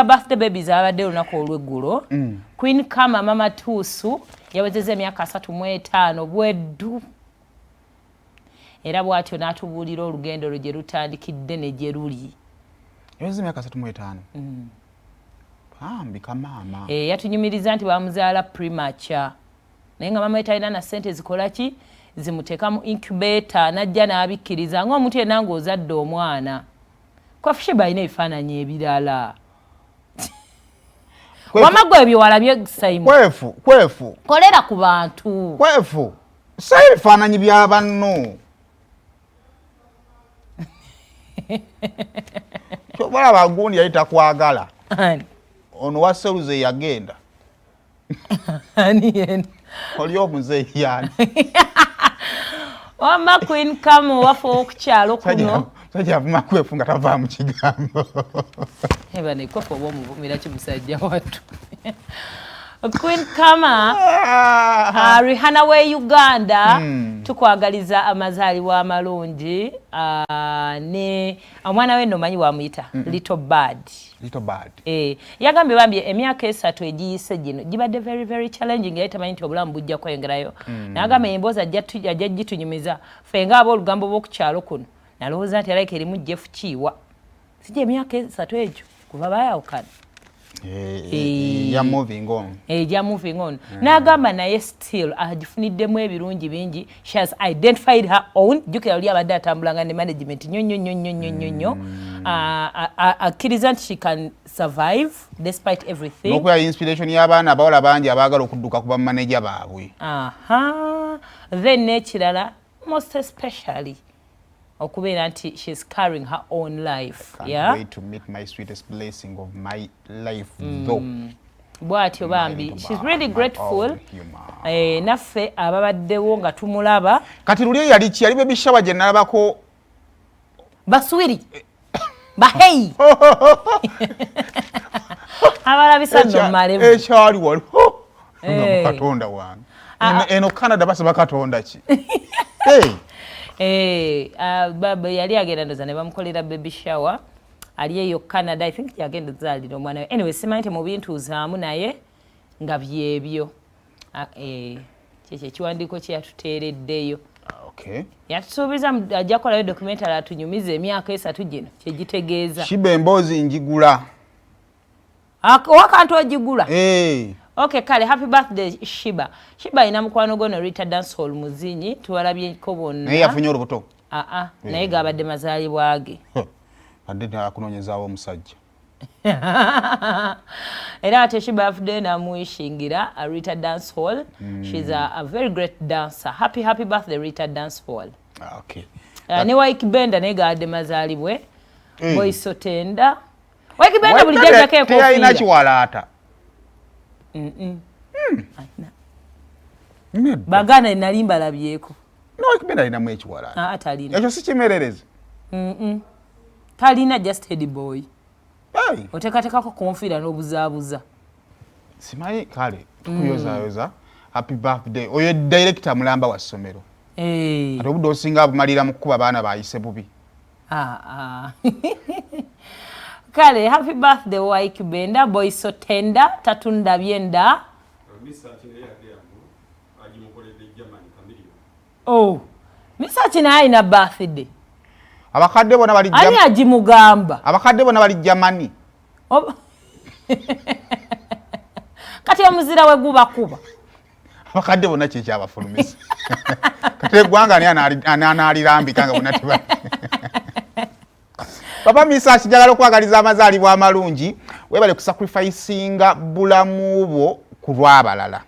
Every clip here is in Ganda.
birthday babies abadde lunaku olw'eggulo. Queen Kama Mama Tuusu yawezezza emyaka 35 bweddu. Era bw'atyo n'atubuulira olugendo lwe gye lutandikidde ne gye luli. Yawezezza emyaka 35? Bambi kamaama. Yatunyumiriza nti bamuzaala premature. Naye nga mama talina na ssente zikola ki? Zimuteeka mu incubator n'ajja n'abikkiriza ng'omuntu yenna ng'ozadde omwana. Kwa Sheebah alina ebifaananyi ebirala. Wamagwa ebyo walabye Simon. Kwefu. Kolera ku bantu. Kwefu. Sayi ebifaananyi bya banno. Kyobala bagundi yali takwagala. Ono wa Seruze yagenda. Ani yena? Oli omuze yani. Wama Queen Kama wafa okukyalo kuno. Sajja avuma kwefu nga tava mu kigambo. Eba ne kwefu oba omuvumira kimusajja wattu. Queen Kama Rihanna we Uganda tukwagaliza amazaalibwa amalungi ne omwana we nno manyi wamuyita Little Bird. Yagambye bambi emyaka 3 egiyise gino gibadde very very challenging yali tamanyi nti obulamu bujja kweyongerayo. N'agamba emboozi ajja gitunyumiza ffe nga ab'olugambo b'okukyalo kuno nalowooza nti alaika erimu Jeff Kiiwa sijja emyaka 3 egyo kuva baayawukana. Ya moving on. Moving on. N'agamba naye still agifuniddemu ebirungi bingi. She has identified her own. Jukira oli abadde atambulanga ne management nnyo. Akkiriza nti she can survive despite everything. N'okuya inspiration y'abaana abawala bangi abaagala okudduka kuba manager baabwe. Then n'ekirala most especially okubeera nti she's carrying her own life. Can't wait to meet my sweetest blessing of my life though. Bw'atyo bambi she's really grateful. Naffe ababaddewo nga tumulaba. Kati luli yali ki? Yali baby shower gye nalabako baswiri baheyi abalabisa nno malevu ekyali waliwo nga Katonda wange eno Canada basaba Katonda ki? Baba yali agenda ndoza ne bamukolera baby shower ali eyo Canada. I think yagenda zaalira omwana we. Anyway, simanyi nti mu bintu zaamu naye nga byebyo. Kyekyo ekiwandiiko kye yatuteereddeyo. Yatusuubiza ajja kukolayo documentary atunyumiza emyaka 3 gino kyegitegeeza. Sheebah emboozi njigula. Wakantu ogigula? Okay, kale happy birthday Sheebah. Sheebah ina mukwano gono Rita Dancehall muzinyi tuwalabyeko bonna. Naye yafunye olubuto. Naye gabadde mazaalibwa ge. Adde akunoonyezaawo omusajja. Era ate Sheebah afudde namuyishingira Rita Dancehall. She's a very great dancer. Happy birthday Rita Dancehall. Ne Waikibenda naye gabadde mazaalibwe. Boyso tenda. Waikibenda buli jjajjako ekofiira. Teyalina kiwalaata. Bagana nalimba labyeko. No, Waikibenda alinamu ekiwalaata. Atalina. Ekyo si kimererezi. Talina just head boy. Otekatekako konfira n'obuzaabuza. Simanyi kale tukuyozayoza happy birthday. Oyo director mulamba wa ssomero. Ate obudde osinga abumalira mu kukuba baana bayise bubi. Kale happy birthday Waikibenda Boyso tenda tatunda byenda. Mesach naye alina birthday. Abakadde bona bali ani agimugamba. Abakadde bona bali Germany. Kati omuzira we guba kuba. Abakadde bona kye kyabafulumisa. Kati ggwanga ani analirambika nga bona tiba. Papa Mesach njagala okwagaliza amazaalibwa amalungi webale kusacrificinga bulamu bwo ku lw'abalala.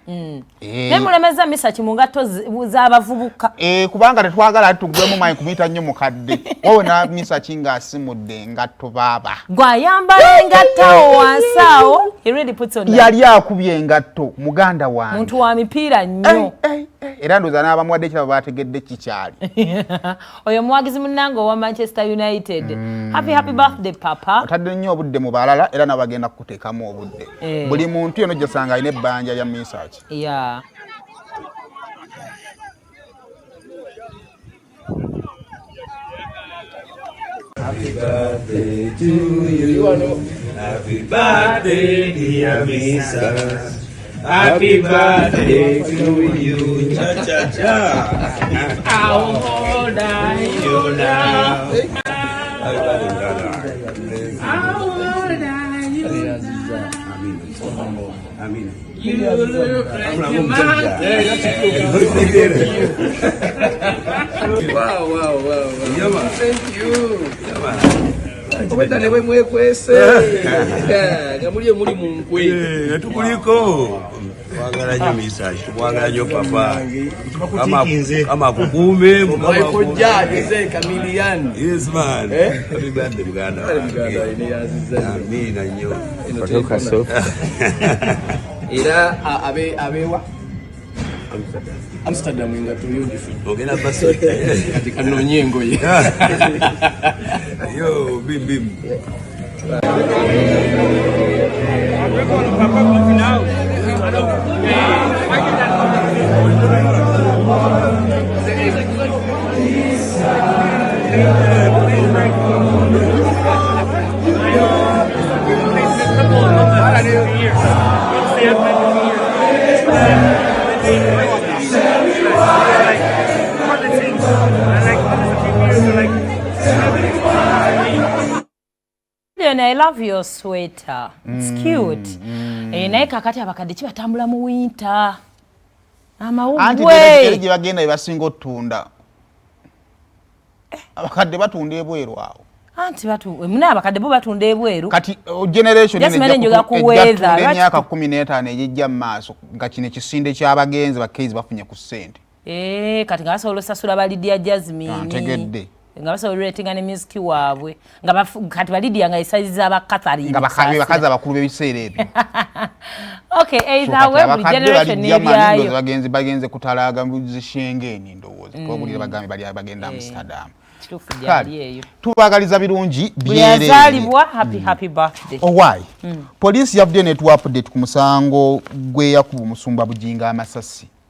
Nemulemeza Mesach mu ngatto z'abavubuka. Kubanga tetwagala tugwemu mayi kumuyita nnyo mukadde. Wowe na Mesach ng'asimudde engatto baaba. Gw'ayambala engatto wansi awo. He really puts on that. Yali akubye engatto muganda wange. Muntu wa mipiira nnyo. Era ndoza n'abamuwadde ekirabo baategedde kikyali. Oyo muwagizi munnange owa Manchester United. Happy birthday papa. Otadde nnyo obudde mu balala era nabagenda kukuteekamu obudde. Buli muntu yeno gyosanga alina ebbanja lya Mesach. Happy birthday to you. Happy birthday, dear Mesach. Happy birthday to you. Cha cha cha. How old are you now? How old are you now? Amin. You look like your mom. Wow. Thank you. Obeta newe mwekwese. Ngamulye muli munkwe. Tukuliko. Twagala nnyo Mesach, twagala nnyo papa. Kama kukume, mukama kujjaze kamilian. Yes man. Happy birthday Buganda. Amina nnyo. Kutoka sofa. Era abewa Amsterdam inga tuyudifu. Ogena basi. Katika nonyengo ye. Yo bim. I love your sweater. It's cute. Naye kakati abakadde kibatambula mu winter. Amawugwe. Anti bagenda basinga otunda. Abakadde batunda ebweru awo. Anti muna abakadde bo batunda ebweru. Kati generation ejja kuweeza emyaka 15 ejja maaso nga kino kisinde ky'abagenzi bakezi bafunye ku ssente. Kati nga basobola osasula balidia Jasmine. Ntegedde. Nga basobola ratinga ne music waabwe. Nga kati balidia nga esize z'aba Catherine. Nga bakazi abakulu b'ebiseera ebyo. Okay, either way buli generation n'ebyayo. Bagenze kutalaga mbuzi Schengen ndowooza. Kubulira bagambe bali bagenda Amsterdam. Tubagaliza birungi byerezalibwa happy birthday. Why? Police yavudde network update ku musango gwe yakuba Musumba Bujinga Amasasi.